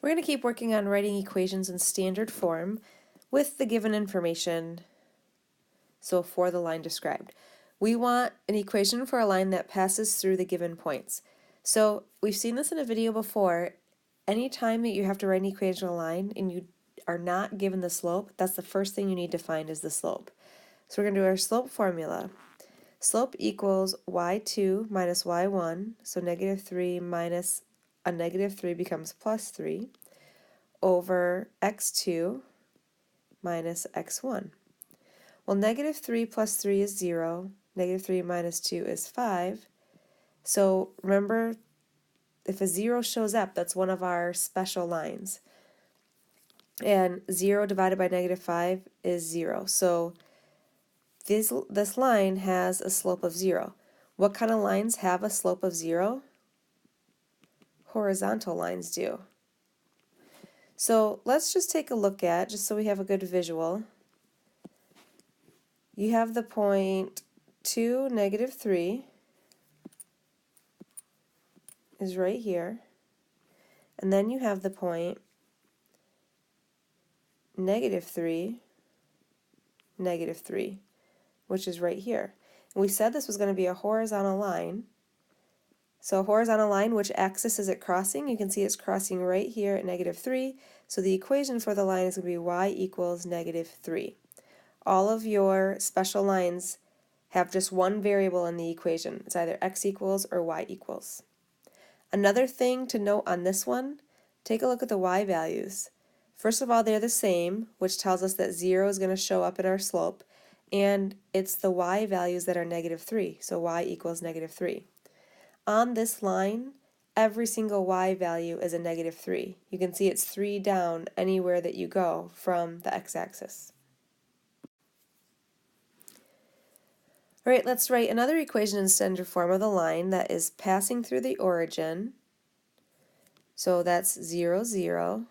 We're going to keep working on writing equations in standard form with the given information, so for the line described. We want an equation for a line that passes through the given points. So we've seen this in a video before. Anytime that you have to write an equation on a line and you are not given the slope, that's the first thing you need to find is the slope. So we're going to do our slope formula. Slope equals y2 minus y1, so negative 3 minus a negative 3 becomes plus 3, over x2 minus x1. Well, negative 3 plus 3 is 0, negative 3 minus 2 is 5, so remember, if a 0 shows up, that's one of our special lines. And 0 divided by negative 5 is 0, so this line has a slope of 0. What kind of lines have a slope of 0? Horizontal lines do. So let's just take a look at, just so we have a good visual. You have the point 2, negative 3 is right here. And then you have the point negative 3, negative 3, which is right here. And we said this was going to be a horizontal line. So a horizontal line, which axis is it crossing? You can see it's crossing right here at negative 3. So the equation for the line is going to be y equals negative 3. All of your special lines have just one variable in the equation. It's either x equals or y equals. Another thing to note on this one, take a look at the y values. First of all, they're the same, which tells us that 0 is going to show up in our slope, and it's the y values that are negative 3, so y equals negative 3. On this line, every single y value is a negative 3. You can see it's 3 down anywhere that you go from the x-axis. All right, let's write another equation in standard form of the line that is passing through the origin. So that's 0, 0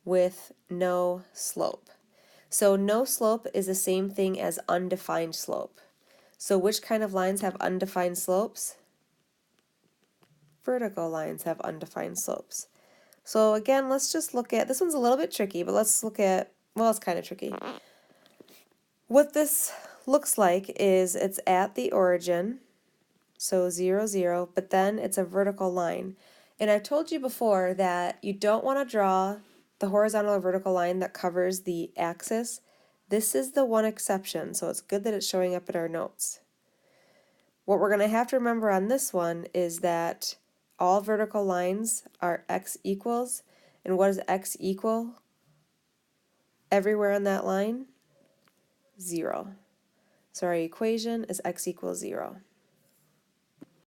with no slope. So no slope is the same thing as undefined slope. So which kind of lines have undefined slopes? Vertical lines have undefined slopes. So again, let's just look at, this one's a little bit tricky, but let's look at, well, it's kind of tricky. What this looks like is it's at the origin, so 0, 0, but then it's a vertical line. And I've told you before that you don't want to draw the horizontal or vertical line that covers the axis. This is the one exception, so it's good that it's showing up in our notes. What we're going to have to remember on this one is that all vertical lines are x equals, and what does x equal everywhere on that line? 0. So our equation is x equals 0.